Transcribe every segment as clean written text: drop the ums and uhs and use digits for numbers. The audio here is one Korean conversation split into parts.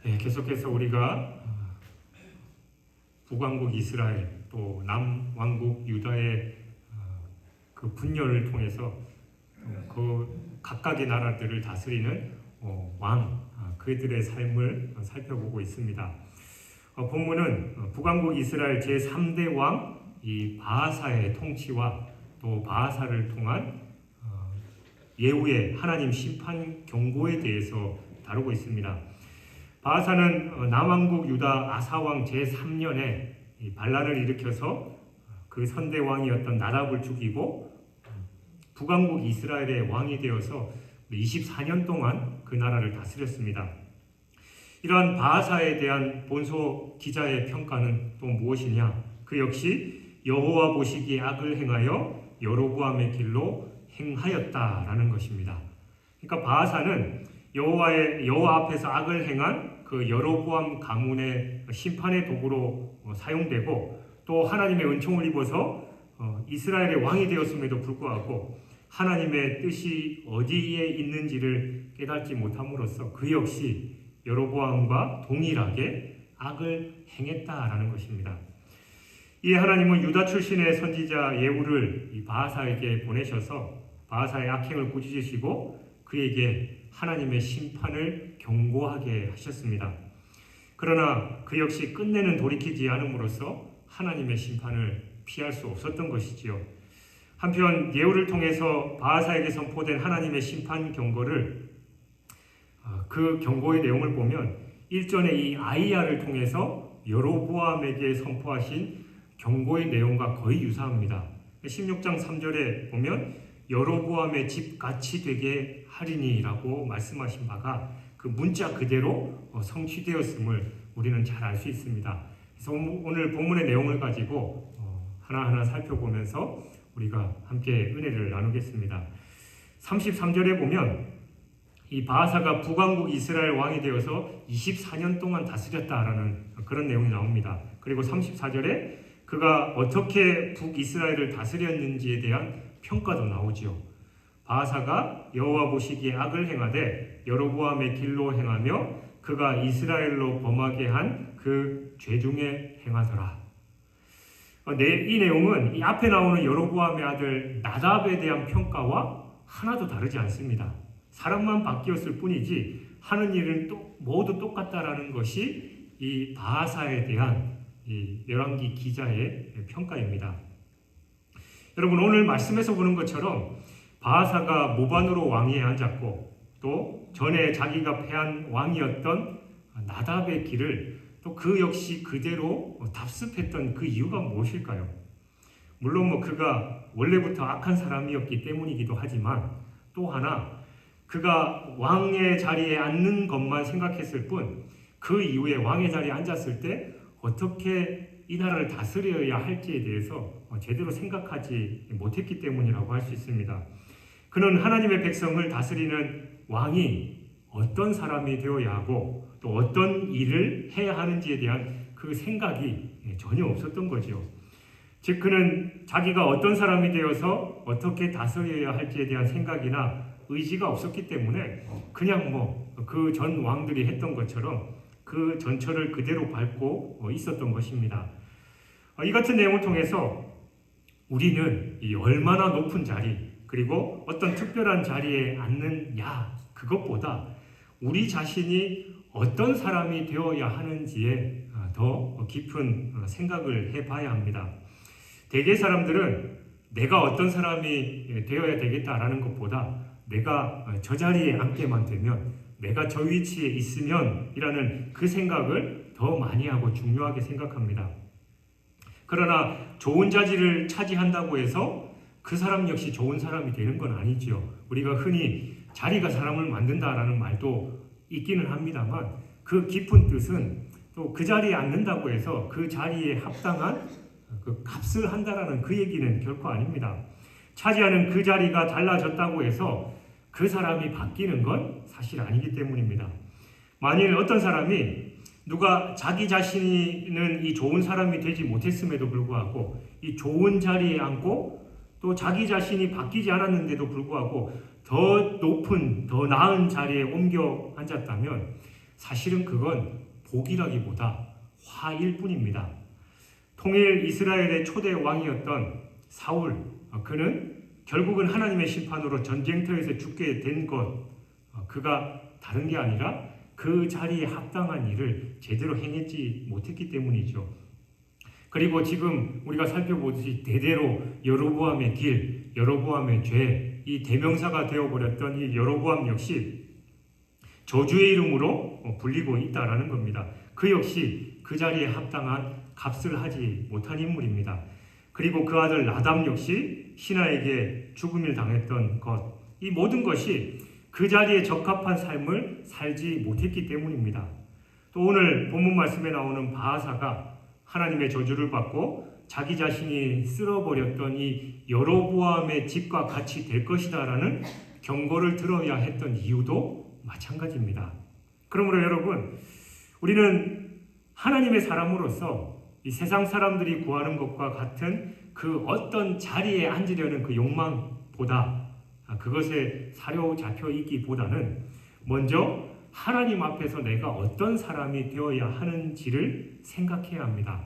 계속해서 우리가 북왕국 이스라엘 또 남왕국 유다의 그 분열을 통해서 그 각각의 나라들을 다스리는 왕 그들의 삶을 살펴보고 있습니다. 본문은 북왕국 이스라엘 제3대 왕 이 바하사의 통치와 또 바하사를 통한 예후의 하나님 심판 경고에 대해서 다루고 있습니다. 바하사는 남왕국 유다 아사왕 제3년에 반란을 일으켜서 그 선대왕이었던 나답을 죽이고 북왕국 이스라엘의 왕이 되어서 24년 동안 그 나라를 다스렸습니다. 이러한 바하사에 대한 본소 기자의 평가는 또 무엇이냐? 그 역시 여호와 보시기에 악을 행하여 여로보암의 길로 행하였다라는 것입니다. 그러니까 바하사는 여호와 앞에서 악을 행한 그 여로보암 가문의 심판의 도구로 사용되고 또 하나님의 은총을 입어서 이스라엘의 왕이 되었음에도 불구하고 하나님의 뜻이 어디에 있는지를 깨닫지 못함으로써 그 역시 여로보암과 동일하게 악을 행했다라는 것입니다. 이에 하나님은 유다 출신의 선지자 예후를 이 바하사에게 보내셔서 바하사의 악행을 꾸짖으시고 그에게 하나님의 심판을 경고하게 하셨습니다. 그러나 그 역시 끝내는 돌이키지 않음으로써 하나님의 심판을 피할 수 없었던 것이지요. 한편 예후를 통해서 바하사에게 선포된 하나님의 심판 경고를 그 경고의 내용을 보면 일전에 이 아이야를 통해서 여로보암에게 선포하신 경고의 내용과 거의 유사합니다. 16장 3절에 보면 여로보암의 집같이 되게 하리니라고 말씀하신 바가 그 문자 그대로 성취되었음을 우리는 잘 알 수 있습니다. 그래서 오늘 본문의 내용을 가지고 하나하나 살펴보면서 우리가 함께 은혜를 나누겠습니다. 33절에 보면 이 바하사가 북왕국 이스라엘 왕이 되어서 24년 동안 다스렸다라는 그런 내용이 나옵니다. 그리고 34절에 그가 어떻게 북이스라엘을 다스렸는지에 대한 평가도 나오지요. 바하사가 여호와 보시기에 악을 행하되 여로보암의 길로 행하며 그가 이스라엘로 범하게 한 그 죄 중에 행하더라. 이 내용은 이 앞에 나오는 여로보암의 아들 나답에 대한 평가와 하나도 다르지 않습니다. 사람만 바뀌었을 뿐이지 하는 일은 모두 똑같다라는 것이 이 바하사에 대한 이 열왕기 기자의 평가입니다. 여러분 오늘 말씀에서 보는 것처럼 바하사가 모반으로 왕위에 앉았고 또 전에 자기가 패한 왕이었던 나답의 길을 또 그 역시 그대로 답습했던 그 이유가 무엇일까요? 물론 그가 원래부터 악한 사람이었기 때문이기도 하지만 또 하나 그가 왕의 자리에 앉는 것만 생각했을 뿐 그 이후에 왕의 자리에 앉았을 때 어떻게 이 나라를 다스려야 할지에 대해서 제대로 생각하지 못했기 때문이라고 할 수 있습니다. 그는 하나님의 백성을 다스리는 왕이 어떤 사람이 되어야 하고 또 어떤 일을 해야 하는지에 대한 그 생각이 전혀 없었던 거죠. 즉 그는 자기가 어떤 사람이 되어서 어떻게 다스려야 할지에 대한 생각이나 의지가 없었기 때문에 그냥 그 전 왕들이 했던 것처럼 그 전철을 그대로 밟고 있었던 것입니다. 이 같은 내용을 통해서 우리는 이 얼마나 높은 자리 그리고 어떤 특별한 자리에 앉느냐 그것보다 우리 자신이 어떤 사람이 되어야 하는지에 더 깊은 생각을 해봐야 합니다. 대개 사람들은 내가 어떤 사람이 되어야 되겠다라는 것보다 내가 저 자리에 앉게만 되면 내가 저 위치에 있으면 이라는 그 생각을 더 많이 하고 중요하게 생각합니다. 그러나 좋은 자리를 차지한다고 해서 그 사람 역시 좋은 사람이 되는 건 아니지요. 우리가 흔히 자리가 사람을 만든다라는 말도 있기는 합니다만 그 깊은 뜻은 또 그 자리에 앉는다고 해서 그 자리에 합당한 그 값을 한다라는 그 얘기는 결코 아닙니다. 차지하는 그 자리가 달라졌다고 해서 그 사람이 바뀌는 건 사실 아니기 때문입니다. 만일 어떤 사람이 누가 자기 자신은 이 좋은 사람이 되지 못했음에도 불구하고 이 좋은 자리에 앉고 또 자기 자신이 바뀌지 않았는데도 불구하고 더 높은 더 나은 자리에 옮겨 앉았다면 사실은 그건 복이라기보다 화일 뿐입니다. 통일 이스라엘의 초대 왕이었던 사울, 그는 결국은 하나님의 심판으로 전쟁터에서 죽게 된 것, 그가 다른 게 아니라 그 자리에 합당한 일을 제대로 행했지 못했기 때문이죠. 그리고 지금 우리가 살펴보듯이 대대로 여로보암의 길, 여로보암의 죄, 이 대명사가 되어버렸던 이 여로보암 역시 저주의 이름으로 불리고 있다라는 겁니다. 그 역시 그 자리에 합당한 값을 하지 못한 인물입니다. 그리고 그 아들 나담 역시 신하에게 죽음을 당했던 것, 이 모든 것이 그 자리에 적합한 삶을 살지 못했기 때문입니다. 또 오늘 본문 말씀에 나오는 바하사가 하나님의 저주를 받고 자기 자신이 쓸어버렸던 이 여로보암의 집과 같이 될 것이다라는 경고를 들어야 했던 이유도 마찬가지입니다. 그러므로 여러분, 우리는 하나님의 사람으로서 이 세상 사람들이 구하는 것과 같은 그 어떤 자리에 앉으려는 그 욕망보다, 그것에 사로잡혀 있기보다는 먼저 하나님 앞에서 내가 어떤 사람이 되어야 하는지를 생각해야 합니다.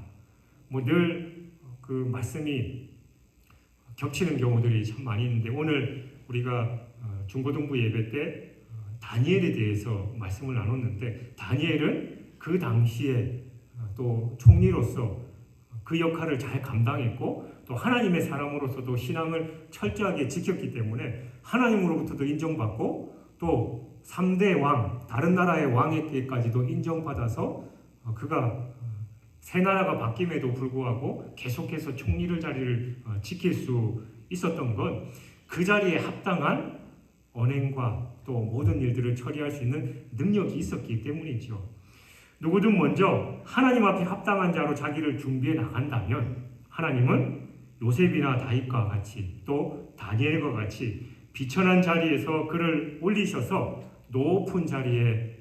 늘 그 말씀이 겹치는 경우들이 참 많이 있는데, 오늘 우리가 중고등부 예배 때 다니엘에 대해서 말씀을 나눴는데, 다니엘은 그 당시에 또 총리로서 그 역할을 잘 감당했고, 또 하나님의 사람으로서도 신앙을 철저하게 지켰기 때문에 하나님으로부터도 인정받고, 또 3대 왕, 다른 나라의 왕에게까지도 인정받아서 그가 새 나라가 바뀜에도 불구하고 계속해서 총리를 자리를 지킬 수 있었던 건 그 자리에 합당한 언행과 또 모든 일들을 처리할 수 있는 능력이 있었기 때문이죠. 누구든 먼저 하나님 앞에 합당한 자로 자기를 준비해 나간다면 하나님은 요셉이나 다윗과 같이 또 다니엘과 같이 비천한 자리에서 그를 올리셔서 높은 자리에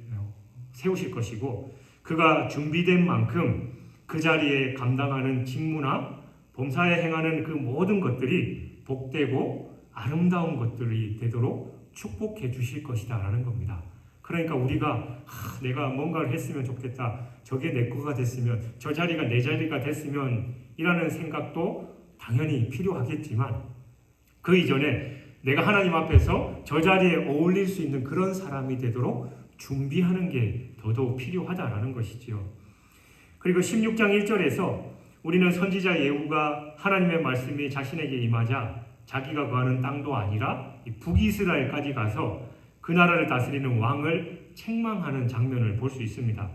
세우실 것이고, 그가 준비된 만큼 그 자리에 감당하는 직무나 범사에 행하는 그 모든 것들이 복되고 아름다운 것들이 되도록 축복해 주실 것이다 라는 겁니다. 그러니까 우리가 내가 뭔가를 했으면 좋겠다, 저게 내 거가 됐으면, 저 자리가 내 자리가 됐으면 이라는 생각도 당연히 필요하겠지만, 그 이전에 내가 하나님 앞에서 저 자리에 어울릴 수 있는 그런 사람이 되도록 준비하는 게 더더욱 필요하다라는 것이지요. 그리고 16장 1절에서 우리는 선지자 예후가 하나님의 말씀이 자신에게 임하자 자기가 거하는 땅도 아니라 북이스라엘까지 가서 그 나라를 다스리는 왕을 책망하는 장면을 볼 수 있습니다.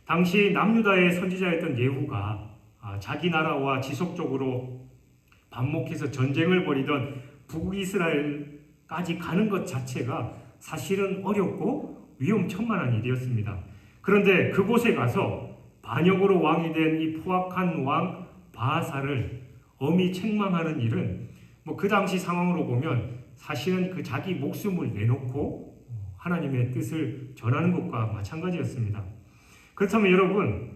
당시 남유다의 선지자였던 예후가 자기 나라와 지속적으로 반목해서 전쟁을 벌이던 북이스라엘까지 가는 것 자체가 사실은 어렵고 위험천만한 일이었습니다. 그런데 그곳에 가서 반역으로 왕이 된 이 포악한 왕 바하사를 엄히 책망하는 일은 그 당시 상황으로 보면 사실은 그 자기 목숨을 내놓고 하나님의 뜻을 전하는 것과 마찬가지였습니다. 그렇다면 여러분,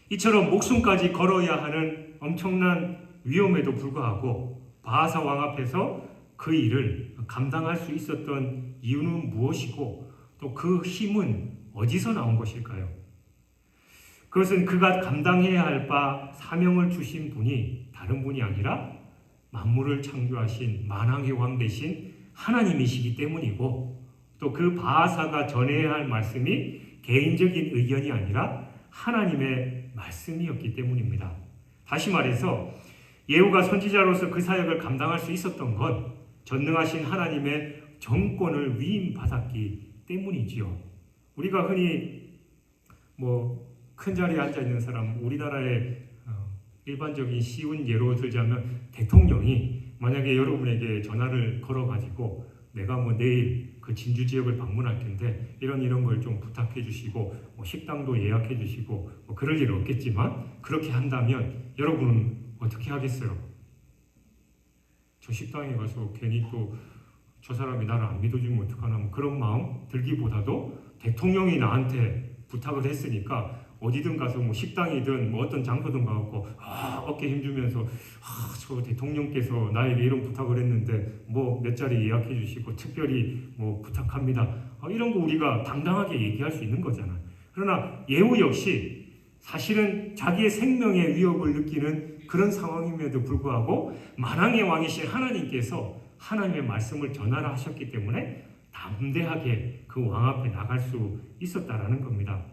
이처럼 목숨까지 걸어야 하는 엄청난 위험에도 불구하고 바하사 왕 앞에서 그 일을 감당할 수 있었던 이유는 무엇이고, 또 그 힘은 어디서 나온 것일까요? 그것은 그가 감당해야 할 바 사명을 주신 분이 다른 분이 아니라 만물을 창조하신 만왕의 왕 되신 하나님이시기 때문이고, 또 그 바하사가 전해야 할 말씀이 개인적인 의견이 아니라 하나님의 말씀이었기 때문입니다. 다시 말해서 예후가 선지자로서 그 사역을 감당할 수 있었던 건 전능하신 하나님의 정권을 위임받았기 때문이지요. 우리가 흔히 큰 자리에 앉아 있는 사람, 우리나라의 일반적인 쉬운 예로 들자면 대통령이 만약에 여러분에게 전화를 걸어가지고 내가 내일 그 진주 지역을 방문할 텐데 이런 걸 좀 부탁해 주시고 식당도 예약해 주시고 그럴 일 없겠지만, 그렇게 한다면 여러분은 어떻게 하겠어요? 저 식당에 가서 괜히 또 저 사람이 나를 안 믿어주면 어떡하나 그런 마음 들기보다도 대통령이 나한테 부탁을 했으니까 어디든 가서 식당이든 어떤 장소든 가고 어깨 힘주면서 저 대통령께서 나에게 이런 부탁을 했는데 몇 자리 예약해 주시고 특별히 부탁합니다. 이런 거 우리가 당당하게 얘기할 수 있는 거잖아요. 그러나 예후 역시 사실은 자기의 생명의 위협을 느끼는 그런 상황임에도 불구하고 만왕의 왕이신 하나님께서 하나님의 말씀을 전하라 하셨기 때문에 담대하게 그 왕 앞에 나갈 수 있었다라는 겁니다.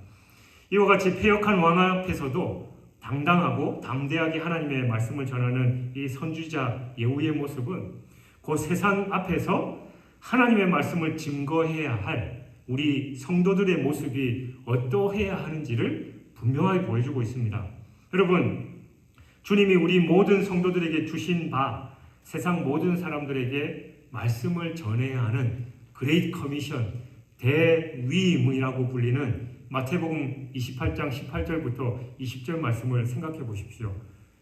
이와 같이 패역한 왕 앞에서도 당당하고 담대하게 하나님의 말씀을 전하는 이 선지자 예후의 모습은 그 세상 앞에서 하나님의 말씀을 증거해야 할 우리 성도들의 모습이 어떠해야 하는지를 분명하게 보여주고 있습니다. 여러분, 주님이 우리 모든 성도들에게 주신 바 세상 모든 사람들에게 말씀을 전해야 하는 그레이트 커미션, 대위임이라고 불리는 마태복음 28장 18절부터 20절 말씀을 생각해 보십시오.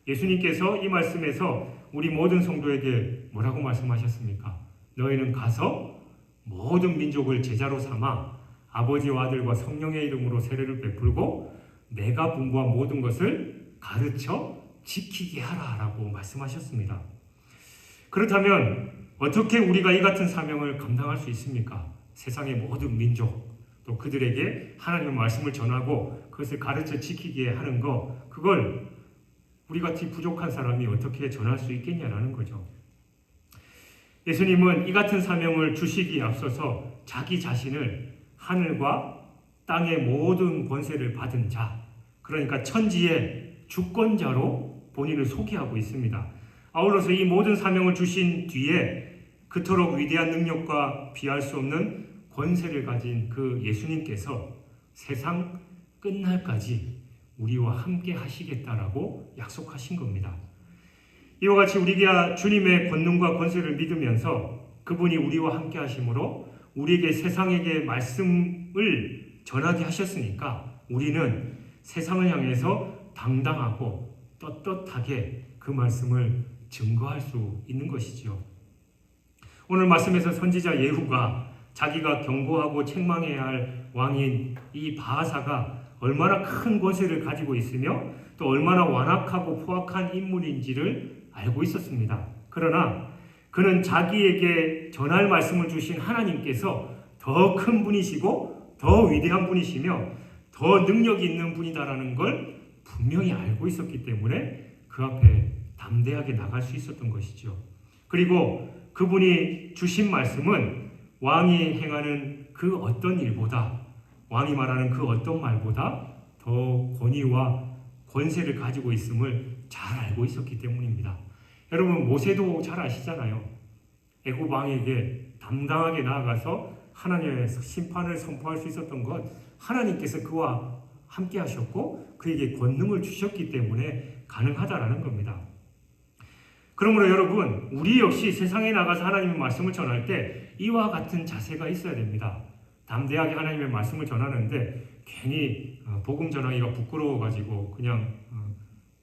예수님께서 이 말씀에서 우리 모든 성도에게 뭐라고 말씀하셨습니까? 너희는 가서 모든 민족을 제자로 삼아 아버지와 아들과 성령의 이름으로 세례를 베풀고 내가 분부한 모든 것을 가르쳐 지키게 하라라고 말씀하셨습니다. 그렇다면 어떻게 우리가 이 같은 사명을 감당할 수 있습니까? 세상의 모든 민족 또 그들에게 하나님의 말씀을 전하고 그것을 가르쳐 지키게 하는 것, 그걸 우리 같이 부족한 사람이 어떻게 전할 수 있겠냐라는 거죠. 예수님은 이 같은 사명을 주시기에 앞서서 자기 자신을 하늘과 땅의 모든 권세를 받은 자, 그러니까 천지의 주권자로 본인을 소개하고 있습니다. 아울러서 이 모든 사명을 주신 뒤에 그토록 위대한 능력과 비할 수 없는 권세를 가진 그 예수님께서 세상 끝날까지 우리와 함께 하시겠다라고 약속하신 겁니다. 이와 같이 우리가 주님의 권능과 권세를 믿으면서 그분이 우리와 함께 하심으로 우리에게 세상에게 말씀을 전하게 하셨으니까 우리는 세상을 향해서 당당하고 떳떳하게 그 말씀을 증거할 수 있는 것이죠. 오늘 말씀에서 선지자 예후가 자기가 경고하고 책망해야 할 왕인 이 바하사가 얼마나 큰 권세를 가지고 있으며 또 얼마나 완악하고 포악한 인물인지를 알고 있었습니다. 그러나 그는 자기에게 전할 말씀을 주신 하나님께서 더 큰 분이시고 더 위대한 분이시며 더 능력이 있는 분이다라는 걸 분명히 알고 있었기 때문에 그 앞에 담대하게 나갈 수 있었던 것이죠. 그리고 그분이 주신 말씀은 왕이 행하는 그 어떤 일보다, 왕이 말하는 그 어떤 말보다 더 권위와 권세를 가지고 있음을 잘 알고 있었기 때문입니다. 여러분, 모세도 잘 아시잖아요. 애굽 왕에게 담당하게 나아가서 하나님의 심판을 선포할 수 있었던 것, 하나님께서 그와 함께 하셨고 그에게 권능을 주셨기 때문에 가능하다라는 겁니다. 그러므로 여러분, 우리 역시 세상에 나가서 하나님의 말씀을 전할 때 이와 같은 자세가 있어야 됩니다. 담대하게 하나님의 말씀을 전하는데 괜히 복음 전하기가 부끄러워가지고 그냥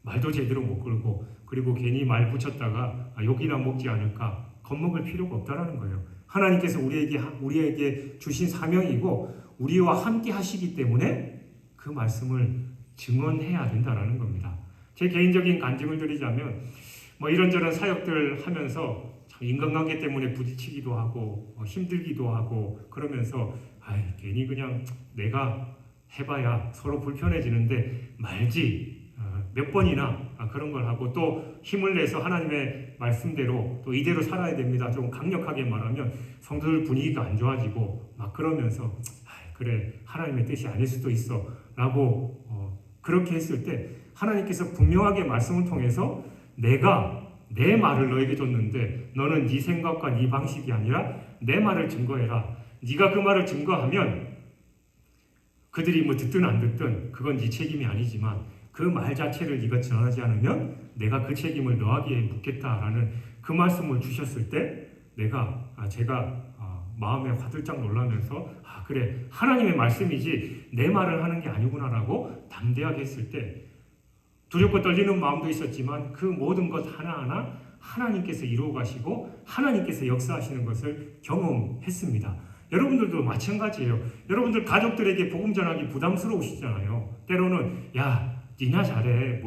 말도 제대로 못 걸고 그리고 괜히 말 붙였다가 욕이나 먹지 않을까 겁먹을 필요가 없다라는 거예요. 하나님께서 우리에게 주신 사명이고 우리와 함께 하시기 때문에 그 말씀을 증언해야 된다라는 겁니다. 제 개인적인 간증을 드리자면 이런저런 사역들 하면서 참 인간관계 때문에 부딪히기도 하고 힘들기도 하고 그러면서 괜히 그냥 내가 해봐야 서로 불편해지는데 말지 몇 번이나 그런 걸 하고 또 힘을 내서 하나님의 말씀대로 또 이대로 살아야 됩니다. 좀 강력하게 말하면 성도들 분위기가 안 좋아지고 막 그러면서 그래 하나님의 뜻이 아닐 수도 있어 라고 그렇게 했을 때 하나님께서 분명하게 말씀을 통해서 내가 내 말을 너에게 줬는데 너는 네 생각과 네 방식이 아니라 내 말을 증거해라. 네가 그 말을 증거하면 그들이 듣든 안 듣든 그건 네 책임이 아니지만 그 말 자체를 네가 전하지 않으면 내가 그 책임을 너에게 묻겠다라는 그 말씀을 주셨을 때 제가 마음에 화들짝 놀라면서 그래 하나님의 말씀이지 내 말을 하는 게 아니구나라고 담대하게 했을 때 두렵고 떨리는 마음도 있었지만 그 모든 것 하나하나 하나님께서 이루어 가시고 하나님께서 역사하시는 것을 경험했습니다. 여러분들도 마찬가지예요. 여러분들 가족들에게 복음 전하기 부담스러우시잖아요. 때로는 니나 잘해.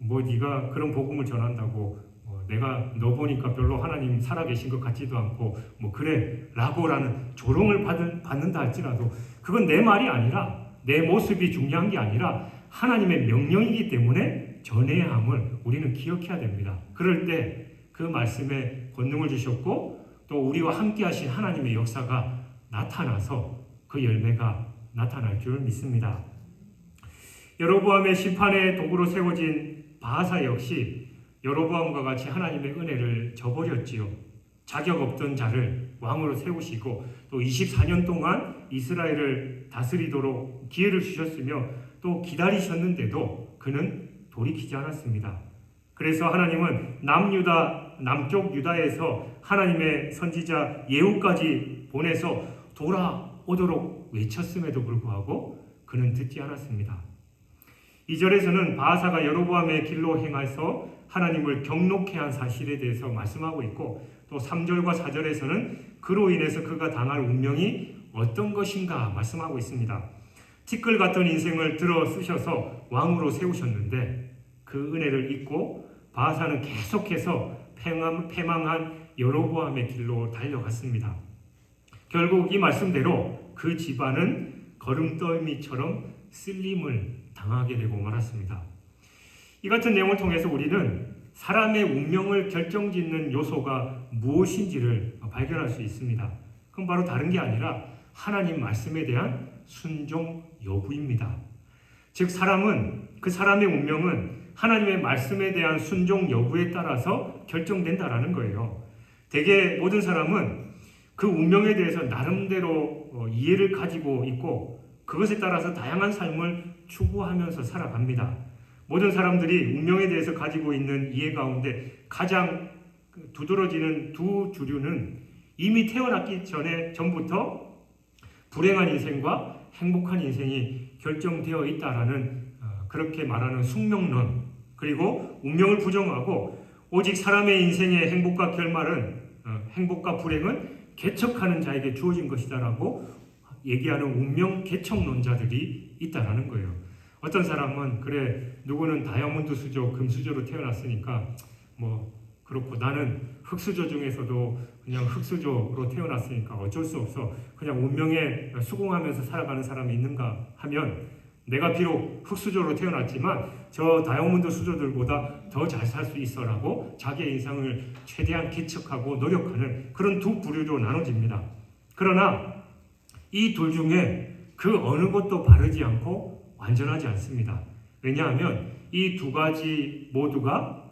네가 그런 복음을 전한다고 내가 너 보니까 별로 하나님 살아계신 것 같지도 않고 뭐 그래 라고라는 조롱을 받는다 할지라도 그건 내 말이 아니라 내 모습이 중요한 게 아니라 하나님의 명령이기 때문에 전해야 함을 우리는 기억해야 됩니다. 그럴 때 그 말씀에 권능을 주셨고 또 우리와 함께 하신 하나님의 역사가 나타나서 그 열매가 나타날 줄 믿습니다. 여로보암의 심판의 도구로 세워진 바하사 역시 여로보암과 같이 하나님의 은혜를 저버렸지요. 자격 없던 자를 왕으로 세우시고 또 24년 동안 이스라엘을 다스리도록 기회를 주셨으며 또 기다리셨는데도 그는 돌이키지 않았습니다. 그래서 하나님은 남쪽 유다에서 하나님의 선지자 예후까지 보내서 돌아오도록 외쳤음에도 불구하고 그는 듣지 않았습니다. 2절에서는 바하사가 여로보암의 길로 행해서 하나님을 경록케 한 사실에 대해서 말씀하고 있고 또 3절과 4절에서는 그로 인해서 그가 당할 운명이 어떤 것인가 말씀하고 있습니다. 티끌 같은 인생을 들어 쓰셔서 왕으로 세우셨는데 그 은혜를 잊고 바하사는 계속해서 패망한 여로보암의 길로 달려갔습니다. 결국 이 말씀대로 그 집안은 거름더미처럼 쓸림을 당하게 되고 말았습니다. 이 같은 내용을 통해서 우리는 사람의 운명을 결정짓는 요소가 무엇인지를 발견할 수 있습니다. 그건 바로 다른 게 아니라 하나님 말씀에 대한 순종 여부입니다. 즉 그 사람의 운명은 하나님의 말씀에 대한 순종 여부에 따라서 결정된다라는 거예요. 대개 모든 사람은 그 운명에 대해서 나름대로 이해를 가지고 있고 그것에 따라서 다양한 삶을 추구하면서 살아갑니다. 모든 사람들이 운명에 대해서 가지고 있는 이해 가운데 가장 두드러지는 두 주류는 이미 태어났기 전부터 불행한 인생과 행복한 인생이 결정되어 있다라는 그렇게 말하는 숙명론, 그리고 운명을 부정하고 오직 사람의 인생의 행복과 행복과 불행은 개척하는 자에게 주어진 것이다라고 얘기하는 운명 개척론자들이 있다라는 거예요. 어떤 사람은 그래 누구는 다이아몬드 수저, 금수저로 태어났으니까 뭐 그렇고 나는 흙수저 중에서도 그냥 흙수저로 태어났으니까 어쩔 수 없어 그냥 운명에 수긍하면서 살아가는 사람이 있는가 하면 내가 비록 흙수저로 태어났지만 저 다이아몬드 수저들보다 더 잘 살 수 있어라고 자기의 인생을 최대한 개척하고 노력하는 그런 두 부류로 나눠집니다. 그러나 이 둘 중에 그 어느 것도 바르지 않고 완전하지 않습니다. 왜냐하면 이 두 가지 모두가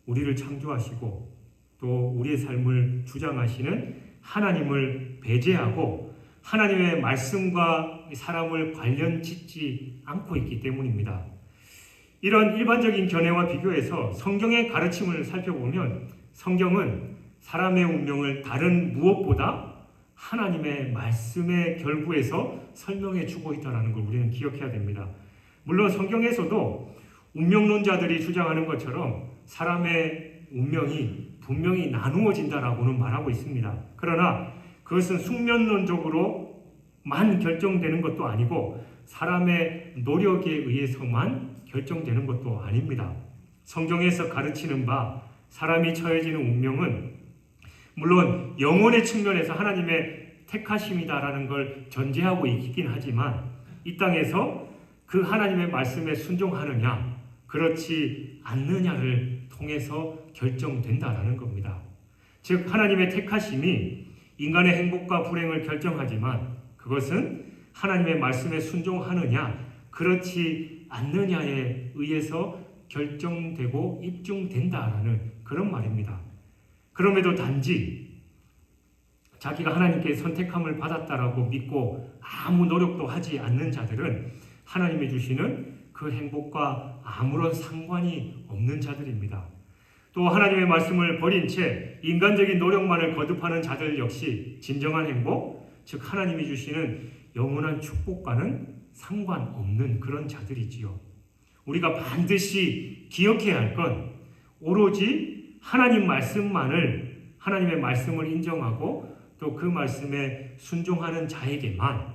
우리를 창조하시고 또 우리의 삶을 주장하시는 하나님을 배제하고 하나님의 말씀과 사람을 관련 짓지 않고 있기 때문입니다. 이런 일반적인 견해와 비교해서 성경의 가르침을 살펴보면 성경은 사람의 운명을 다른 무엇보다 하나님의 말씀의 결부에서 설명해 주고 있다는 걸 우리는 기억해야 됩니다. 물론 성경에서도 운명론자들이 주장하는 것처럼 사람의 운명이 분명히 나누어진다라고는 말하고 있습니다. 그러나 그것은 숙면론적으로만 결정되는 것도 아니고 사람의 노력에 의해서만 결정되는 것도 아닙니다. 성경에서 가르치는 바 사람이 처해지는 운명은 물론 영혼의 측면에서 하나님의 택하심이다라는 걸 전제하고 있긴 하지만 이 땅에서 그 하나님의 말씀에 순종하느냐 그렇지 않느냐를 통해서 결정된다라는 겁니다. 즉 하나님의 택하심이 인간의 행복과 불행을 결정하지만 그것은 하나님의 말씀에 순종하느냐 그렇지 않느냐에 의해서 결정되고 입증된다라는 그런 말입니다. 그럼에도 단지 자기가 하나님께 선택함을 받았다라고 믿고 아무 노력도 하지 않는 자들은 하나님이 주시는 그 행복과 아무런 상관이 없는 자들입니다. 또 하나님의 말씀을 버린 채 인간적인 노력만을 거듭하는 자들 역시 진정한 행복, 즉 하나님이 주시는 영원한 축복과는 상관없는 그런 자들이지요. 우리가 반드시 기억해야 할 건 오로지 하나님의 말씀을 인정하고 또 그 말씀에 순종하는 자에게만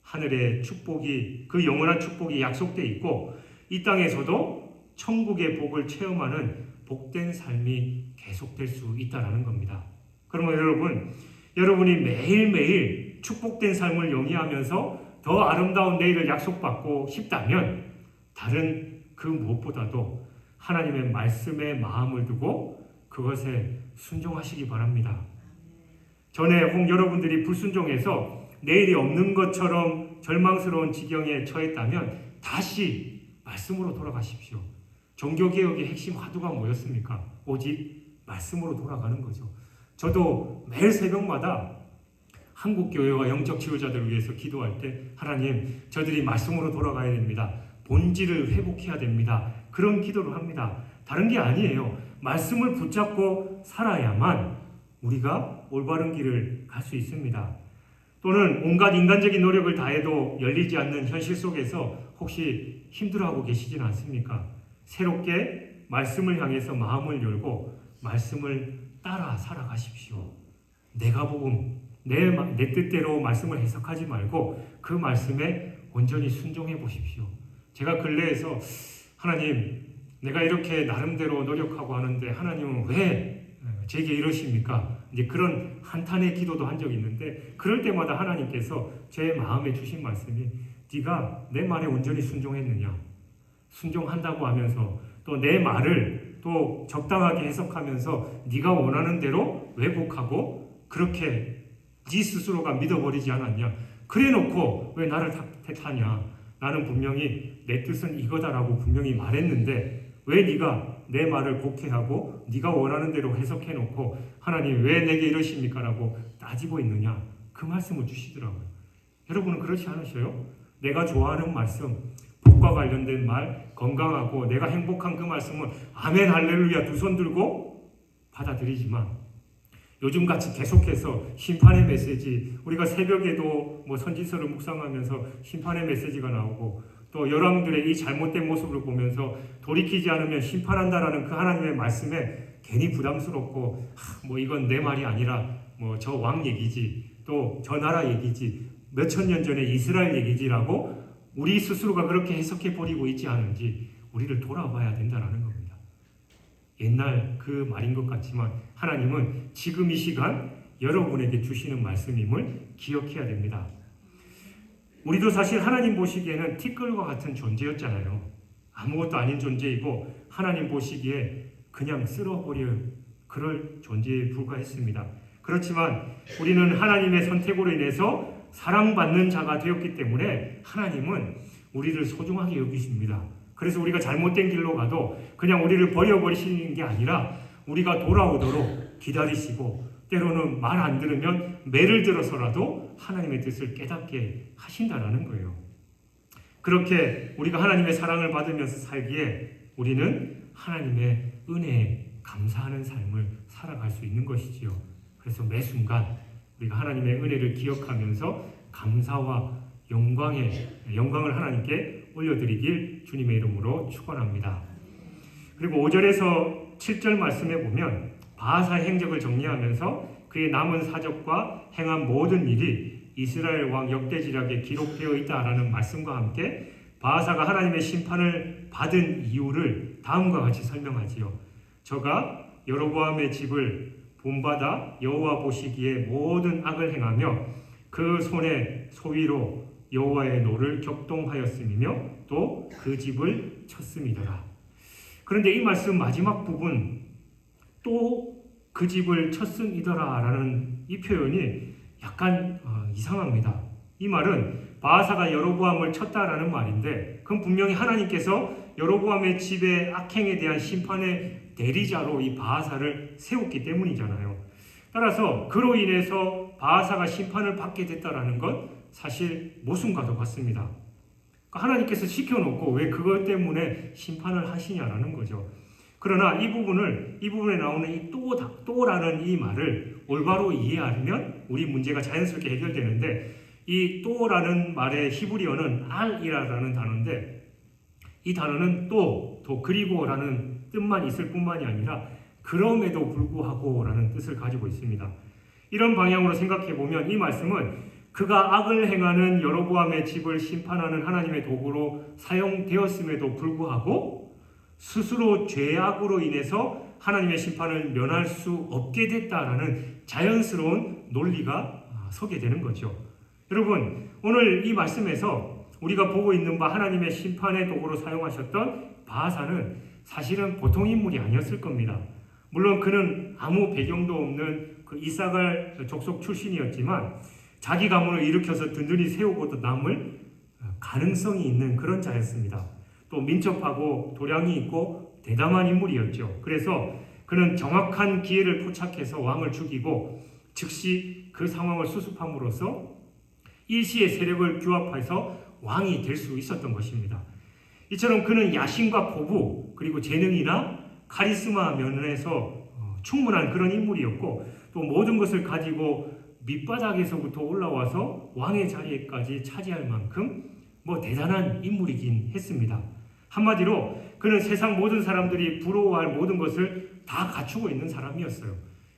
하늘의 축복이, 그 영원한 축복이 약속되어 있고 이 땅에서도 천국의 복을 체험하는 복된 삶이 계속될 수 있다는 겁니다. 그러면 여러분이 매일매일 축복된 삶을 영위하면서 더 아름다운 내일을 약속받고 싶다면 다른 그 무엇보다도 하나님의 말씀에 마음을 두고 그것에 순종하시기 바랍니다. 전에 혹 여러분들이 불순종해서 내일이 없는 것처럼 절망스러운 지경에 처했다면 다시 말씀으로 돌아가십시오. 종교개혁의 핵심 화두가 뭐였습니까? 오직 말씀으로 돌아가는 거죠. 저도 매일 새벽마다 한국교회와 영적 지도자들을 위해서 기도할 때 하나님, 저들이 말씀으로 돌아가야 됩니다. 본질을 회복해야 됩니다. 그런 기도를 합니다. 다른 게 아니에요. 말씀을 붙잡고 살아야만 우리가 올바른 길을 갈 수 있습니다. 또는 온갖 인간적인 노력을 다해도 열리지 않는 현실 속에서 혹시 힘들어하고 계시지는 않습니까? 새롭게 말씀을 향해서 마음을 열고 말씀을 따라 살아가십시오. 내가 복음, 내 뜻대로 말씀을 해석하지 말고 그 말씀에 온전히 순종해 보십시오. 제가 근래에서 하나님, 내가 이렇게 나름대로 노력하고 하는데 하나님은 왜 제게 이러십니까? 이제 그런 한탄의 기도도 한 적이 있는데 그럴 때마다 하나님께서 제 마음에 주신 말씀이 네가 내 말에 온전히 순종했느냐? 순종한다고 하면서 또 내 말을 또 적당하게 해석하면서 네가 원하는 대로 왜곡하고 그렇게 네 스스로가 믿어버리지 않았냐? 그래놓고 왜 나를 택하냐? 나는 분명히 내 뜻은 이거다라고 분명히 말했는데 왜 네가 내 말을 곡해하고 네가 원하는 대로 해석해놓고 하나님 왜 내게 이러십니까? 라고 따지고 있느냐? 그 말씀을 주시더라고요. 여러분은 그렇지 않으셔요? 내가 좋아하는 말씀, 복과 관련된 말, 건강하고 내가 행복한 그 말씀은 아멘 할렐루야 두 손 들고 받아들이지만 요즘같이 계속해서 심판의 메시지, 우리가 새벽에도 선지서를 묵상하면서 심판의 메시지가 나오고 또 여러분들의 이 잘못된 모습을 보면서 돌이키지 않으면 심판한다라는 그 하나님의 말씀에 괜히 부담스럽고 이건 내 말이 아니라 저 왕 얘기지 또 저 나라 얘기지 몇천 년 전에 이스라엘 얘기지라고 우리 스스로가 그렇게 해석해 버리고 있지 않은지 우리를 돌아봐야 된다는 겁니다. 옛날 그 말인 것 같지만 하나님은 지금 이 시간 여러분에게 주시는 말씀임을 기억해야 됩니다. 우리도 사실 하나님 보시기에는 티끌과 같은 존재였잖아요. 아무것도 아닌 존재이고 하나님 보시기에 그냥 쓸어버릴 그럴 존재에 불과했습니다. 그렇지만 우리는 하나님의 선택으로 인해서 사랑받는 자가 되었기 때문에 하나님은 우리를 소중하게 여기십니다. 그래서 우리가 잘못된 길로 가도 그냥 우리를 버려버리시는 게 아니라 우리가 돌아오도록 기다리시고 때로는 말 안 들으면 매를 들어서라도 하나님의 뜻을 깨닫게 하신다는 거예요. 그렇게 우리가 하나님의 사랑을 받으면서 살기에 우리는 하나님의 은혜에 감사하는 삶을 살아갈 수 있는 것이지요. 그래서 매 순간 우리가 하나님의 은혜를 기억하면서 감사와 영광을 하나님께 올려드리길 주님의 이름으로 축원합니다. 그리고 5절에서 7절 말씀에 보면 바하사의 행적을 정리하면서 그의 남은 사적과 행한 모든 일이 이스라엘 왕 역대지략에 기록되어 있다라는 말씀과 함께 바하사가 하나님의 심판을 받은 이유를 다음과 같이 설명하지요. 저가 여로보암의 집을 본받아 여호와 보시기에 모든 악을 행하며 그 손의 소위로 여호와의 노를 격동하였음이며 또 그 집을 쳤음이더라. 그런데 이 말씀 마지막 부분 또 그 집을 쳤음이더라 라는 이 표현이 약간 이상합니다. 이 말은 바하사가 여로보암을 쳤다라는 말인데 그건 분명히 하나님께서 여로보암의 집의 악행에 대한 심판의 대리자로 이 바하사를 세웠기 때문이잖아요. 따라서 그로 인해서 바하사가 심판을 받게 됐다라는 건 사실 모순과도 같습니다. 그러니까 하나님께서 시켜놓고 왜 그것 때문에 심판을 하시냐라는 거죠. 그러나 이 부분에 나오는 이 또라는 이 말을 올바로 이해하면 우리 문제가 자연스럽게 해결되는데 이 또라는 말의 히브리어는 알이라는 단어인데 이 단어는 또 그리고라는 뜻만 있을 뿐만이 아니라 그럼에도 불구하고라는 뜻을 가지고 있습니다. 이런 방향으로 생각해 보면 이 말씀은 그가 악을 행하는 여로보암의 집을 심판하는 하나님의 도구로 사용되었음에도 불구하고 스스로 죄악으로 인해서 하나님의 심판을 면할 수 없게 됐다라는 자연스러운 논리가 서게 되는 거죠. 여러분, 오늘 이 말씀에서 우리가 보고 있는 바 하나님의 심판의 도구로 사용하셨던 바하사는 사실은 보통 인물이 아니었을 겁니다. 물론 그는 아무 배경도 없는 그 이사갈 족속 출신이었지만 자기 가문을 일으켜서 든든히 세우고도 남을 가능성이 있는 그런 자였습니다. 또 민첩하고 도량이 있고 대담한 인물이었죠. 그래서 그는 정확한 기회를 포착해서 왕을 죽이고 즉시 그 상황을 수습함으로써 일시의 세력을 규합해서 왕이 될 수 있었던 것입니다. 이처럼 그는 야심과 포부 그리고 재능이나 카리스마 면에서 충분한 그런 인물이었고 또 모든 것을 가지고 밑바닥에서부터 올라와서 왕의 자리에까지 차지할 만큼 대단한 인물이긴 했습니다. 한마디로 그는 세상 모든 사람들이 부러워할 모든 것을 다 갖추고 있는 사람이었어요.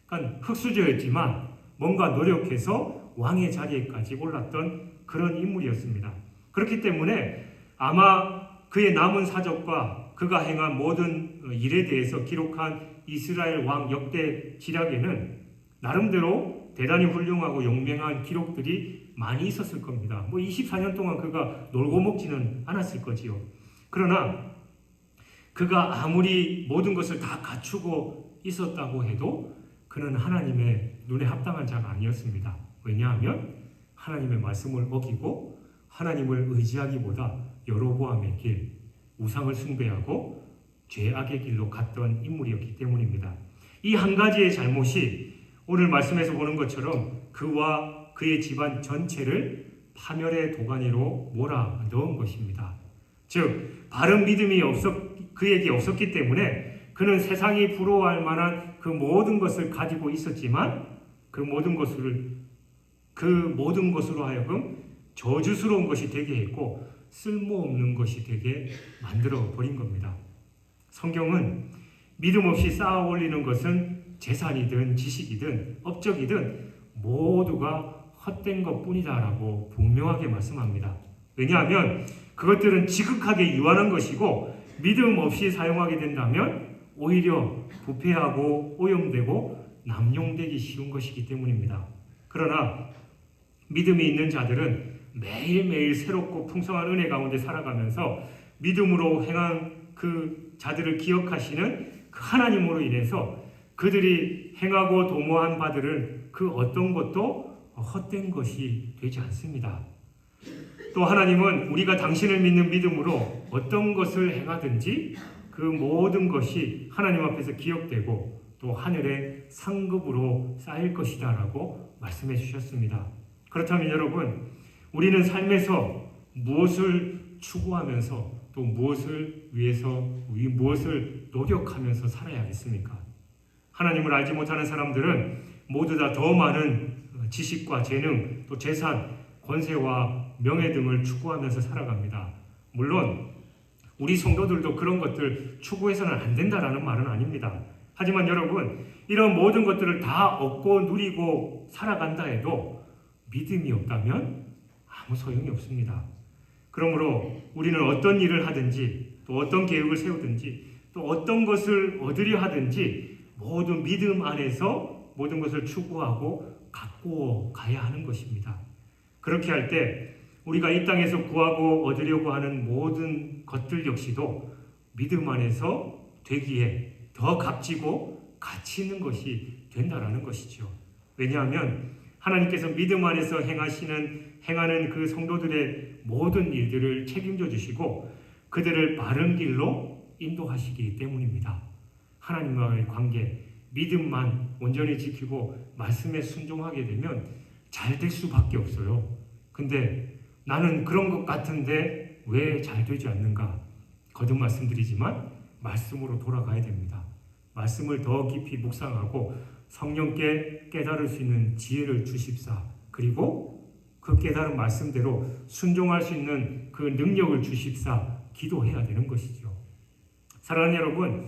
그러니까 흙수저였지만 뭔가 노력해서 왕의 자리에까지 올랐던 그런 인물이었습니다. 그렇기 때문에 아마 그의 남은 사적과 그가 행한 모든 일에 대해서 기록한 이스라엘 왕 역대 지략에는 나름대로 대단히 훌륭하고 용맹한 기록들이 많이 있었을 겁니다. 24년 동안 그가 놀고 먹지는 않았을 거지요. 그러나 그가 아무리 모든 것을 다 갖추고 있었다고 해도 그는 하나님의 눈에 합당한 자가 아니었습니다. 왜냐하면 하나님의 말씀을 어기고 하나님을 의지하기보다 여로보암의 길, 우상을 숭배하고 죄악의 길로 갔던 인물이었기 때문입니다. 이 한 가지의 잘못이 오늘 말씀에서 보는 것처럼 그와 그의 집안 전체를 파멸의 도가니로 몰아넣은 것입니다. 즉 바른 믿음이 그에게 없었기 때문에 그는 세상이 부러워할 만한 그 모든 것을 가지고 있었지만 그 모든 것으로 하여금 저주스러운 것이 되게 했고 쓸모없는 것이 되게 만들어 버린 겁니다. 성경은 믿음 없이 쌓아 올리는 것은 재산이든 지식이든 업적이든 모두가 헛된 것뿐이다라고 분명하게 말씀합니다. 왜냐하면 그것들은 지극하게 유한한 것이고 믿음 없이 사용하게 된다면 오히려 부패하고 오염되고 남용되기 쉬운 것이기 때문입니다. 그러나 믿음이 있는 자들은 매일매일 새롭고 풍성한 은혜 가운데 살아가면서 믿음으로 행한 그 자들을 기억하시는 그 하나님으로 인해서 그들이 행하고 도모한 바들은 그 어떤 것도 헛된 것이 되지 않습니다. 또 하나님은 우리가 당신을 믿는 믿음으로 어떤 것을 행하든지 그 모든 것이 하나님 앞에서 기억되고 또 하늘의 상급으로 쌓일 것이다 라고 말씀해 주셨습니다. 그렇다면 여러분, 우리는 삶에서 무엇을 추구하면서 또 무엇을 위해서 무엇을 노력하면서 살아야겠습니까? 하나님을 알지 못하는 사람들은 모두 다 더 많은 지식과 재능, 또 재산, 권세와 명예 등을 추구하면서 살아갑니다. 물론 우리 성도들도 그런 것들 추구해서는 안 된다라는 말은 아닙니다. 하지만 여러분, 이런 모든 것들을 다 얻고 누리고 살아간다 해도 믿음이 없다면 아무 소용이 없습니다. 그러므로 우리는 어떤 일을 하든지 또 어떤 계획을 세우든지 또 어떤 것을 얻으려 하든지 모든 믿음 안에서 모든 것을 추구하고 갖고 가야 하는 것입니다. 그렇게 할 때 우리가 이 땅에서 구하고 얻으려고 하는 모든 것들 역시도 믿음 안에서 되기에 더 값지고 가치 있는 것이 된다라는 것이죠. 왜냐하면 하나님께서 믿음 안에서 행하는 그 성도들의 모든 일들을 책임져 주시고 그들을 바른 길로 인도하시기 때문입니다. 하나님과의 관계, 믿음만 온전히 지키고 말씀에 순종하게 되면 잘 될 수밖에 없어요. 근데 나는 그런 것 같은데 왜 잘 되지 않는가? 거듭 말씀드리지만 말씀으로 돌아가야 됩니다. 말씀을 더 깊이 묵상하고 성령께 깨달을 수 있는 지혜를 주십사. 그리고 그 깨달은 말씀대로 순종할 수 있는 그 능력을 주십사. 기도해야 되는 것이죠. 사랑하는 여러분,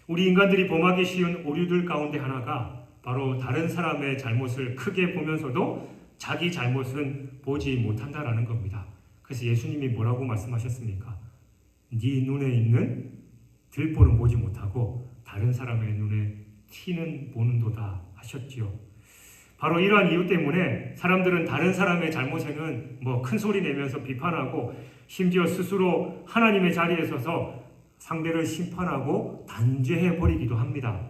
우리 인간들이 범하기 쉬운 오류들 가운데 하나가 바로 다른 사람의 잘못을 크게 보면서도 자기 잘못은 보지 못한다라는 겁니다. 그래서 예수님이 뭐라고 말씀하셨습니까? 네 눈에 있는 들보는 보지 못하고 다른 사람의 눈에 티는 보는도다 하셨지요. 바로 이러한 이유 때문에 사람들은 다른 사람의 잘못에는 큰 소리 내면서 비판하고 심지어 스스로 하나님의 자리에 서서 상대를 심판하고 단죄해 버리기도 합니다.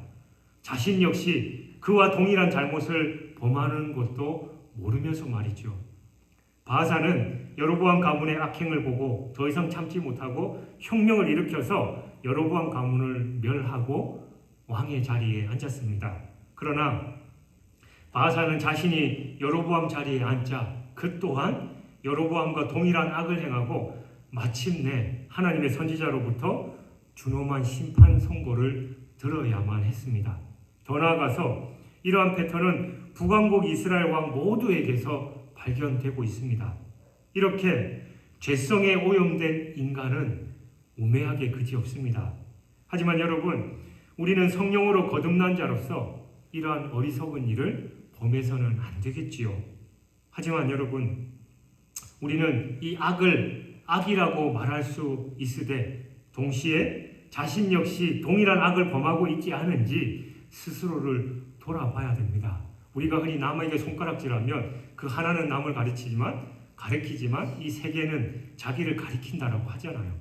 자신 역시 그와 동일한 잘못을 범하는 것도 모르면서 말이죠. 바하사는 여로보암 가문의 악행을 보고 더 이상 참지 못하고 혁명을 일으켜서 여로보암 가문을 멸하고 왕의 자리에 앉았습니다. 그러나 바하사는 자신이 여로보암 자리에 앉자 그 또한 여로보암과 동일한 악을 행하고 마침내 하나님의 선지자로부터 준엄한 심판 선고를 들어야만 했습니다. 더 나아가서 이러한 패턴은 북왕국 이스라엘 왕 모두에게서 발견되고 있습니다. 이렇게 죄성에 오염된 인간은 우매하게 그지없습니다. 하지만 여러분, 우리는 성령으로 거듭난 자로서 이러한 어리석은 일을 범해서는 안 되겠지요. 하지만 여러분, 우리는 이 악을 악이라고 말할 수 있으되 동시에 자신 역시 동일한 악을 범하고 있지 않은지 스스로를 돌아봐야 됩니다. 우리가 흔히 남에게 손가락질하면 그 하나는 남을 가리키지만 이 세 개는 자기를 가리킨다라고 하잖아요.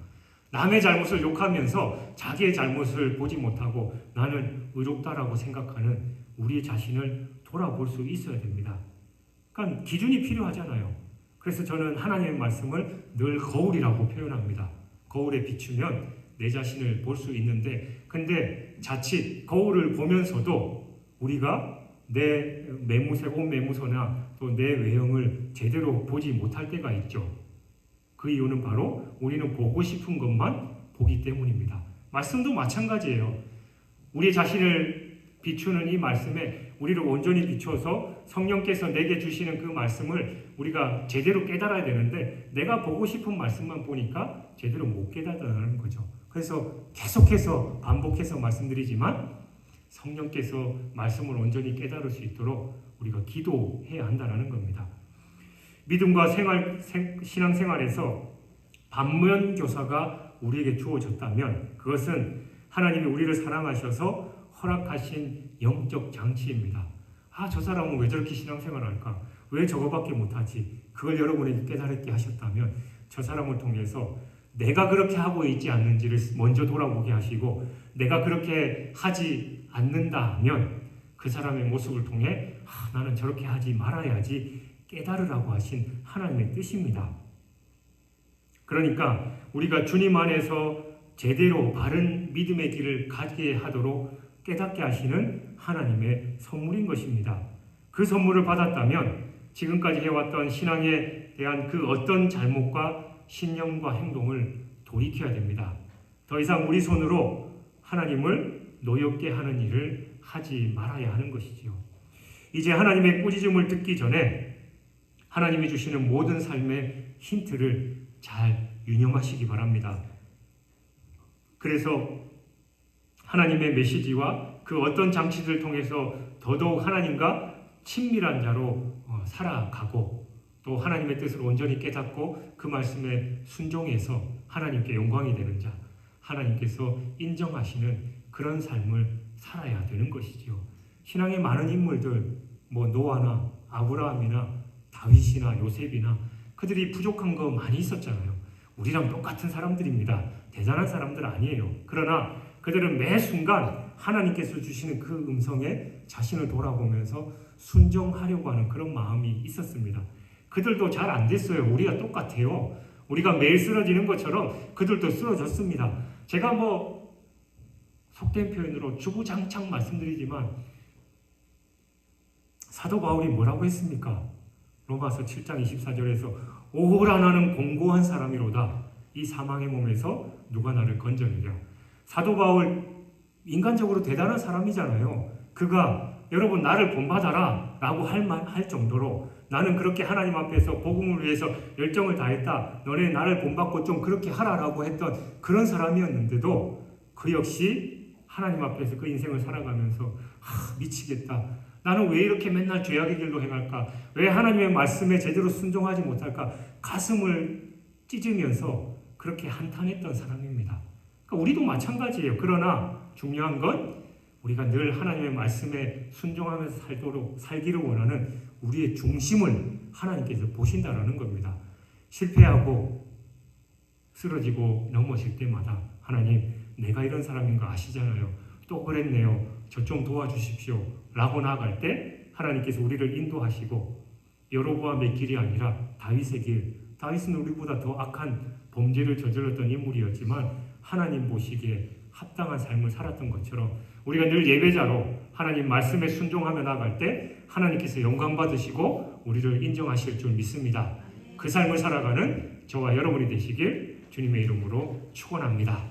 남의 잘못을 욕하면서 자기의 잘못을 보지 못하고 나는 의롭다라고 생각하는 우리 자신을 돌아볼 수 있어야 됩니다. 그러니까 기준이 필요하잖아요. 그래서 저는 하나님의 말씀을 늘 거울이라고 표현합니다. 거울에 비추면 내 자신을 볼 수 있는데, 근데 자칫 거울을 보면서도 우리가 내 옷 매무새나 또 내 외형을 제대로 보지 못할 때가 있죠. 그 이유는 바로 우리는 보고 싶은 것만 보기 때문입니다. 말씀도 마찬가지예요. 우리 자신을 비추는 이 말씀에 우리를 온전히 비추어서 성령께서 내게 주시는 그 말씀을 우리가 제대로 깨달아야 되는데 내가 보고 싶은 말씀만 보니까 제대로 못 깨달아는 거죠. 그래서 계속해서 반복해서 말씀드리지만 성령께서 말씀을 온전히 깨달을 수 있도록 우리가 기도해야 한다는 겁니다. 믿음과 신앙생활에서 반면교사가 우리에게 주어졌다면 그것은 하나님이 우리를 사랑하셔서 허락하신 영적 장치입니다. 저 사람은 왜 저렇게 신앙생활을 할까? 왜 저거밖에 못하지? 그걸 여러분에게 깨달게 하셨다면 저 사람을 통해서 내가 그렇게 하고 있지 않는지를 먼저 돌아보게 하시고 내가 그렇게 하지 않는다면 그 사람의 모습을 통해 나는 저렇게 하지 말아야지 깨달으라고 하신 하나님의 뜻입니다. 그러니까 우리가 주님 안에서 제대로 바른 믿음의 길을 가게 하도록 깨닫게 하시는 하나님의 선물인 것입니다. 그 선물을 받았다면 지금까지 해왔던 신앙에 대한 그 어떤 잘못과 신념과 행동을 돌이켜야 됩니다. 더 이상 우리 손으로 하나님을 노엽게 하는 일을 하지 말아야 하는 것이지요. 이제 하나님의 꾸짖음을 듣기 전에 하나님이 주시는 모든 삶의 힌트를 잘 유념하시기 바랍니다. 그래서 하나님의 메시지와 그 어떤 장치들을 통해서 더더욱 하나님과 친밀한 자로 살아가고 또 하나님의 뜻을 온전히 깨닫고 그 말씀에 순종해서 하나님께 영광이 되는 자, 하나님께서 인정하시는 그런 삶을 살아야 되는 것이지요. 신앙의 많은 인물들, 노아나 아브라함이나 다윗이나 요셉이나 그들이 부족한 거 많이 있었잖아요. 우리랑 똑같은 사람들입니다. 대단한 사람들 아니에요. 그러나 그들은 매 순간 하나님께서 주시는 그 음성에 자신을 돌아보면서 순종하려고 하는 그런 마음이 있었습니다. 그들도 잘 안 됐어요. 우리가 똑같아요. 우리가 매일 쓰러지는 것처럼 그들도 쓰러졌습니다. 제가 속된 표현으로 주구장창 말씀드리지만 사도 바울이 뭐라고 했습니까? 로마서 7장 24절에서 오호라 나는 공고한 사람이로다. 이 사망의 몸에서 누가 나를 건져내랴. 사도 바울 인간적으로 대단한 사람이잖아요. 그가 여러분 나를 본받아라 라고 할 정도로 나는 그렇게 하나님 앞에서 복음을 위해서 열정을 다했다. 너네 나를 본받고 좀 그렇게 하라라고 했던 그런 사람이었는데도 그 역시 하나님 앞에서 그 인생을 살아가면서 미치겠다. 나는 왜 이렇게 맨날 죄악의 길로 행할까? 왜 하나님의 말씀에 제대로 순종하지 못할까? 가슴을 찢으면서 그렇게 한탄했던 사람입니다. 그러니까 우리도 마찬가지예요. 그러나 중요한 건 우리가 늘 하나님의 말씀에 순종하면서 살기를 원하는 우리의 중심을 하나님께서 보신다라는 겁니다. 실패하고 쓰러지고 넘어질 때마다 하나님, 내가 이런 사람인 거 아시잖아요. 또 그랬네요. 저 좀 도와주십시오. 라고 나아갈 때 하나님께서 우리를 인도하시고, 여로보암의 길이 아니라 다윗의 길. 다윗은 우리보다 더 악한 범죄를 저질렀던 인물이었지만 하나님 보시기에 합당한 삶을 살았던 것처럼 우리가 늘 예배자로 하나님 말씀에 순종하며 나아갈 때 하나님께서 영광 받으시고 우리를 인정하실 줄 믿습니다. 그 삶을 살아가는 저와 여러분이 되시길 주님의 이름으로 축원합니다.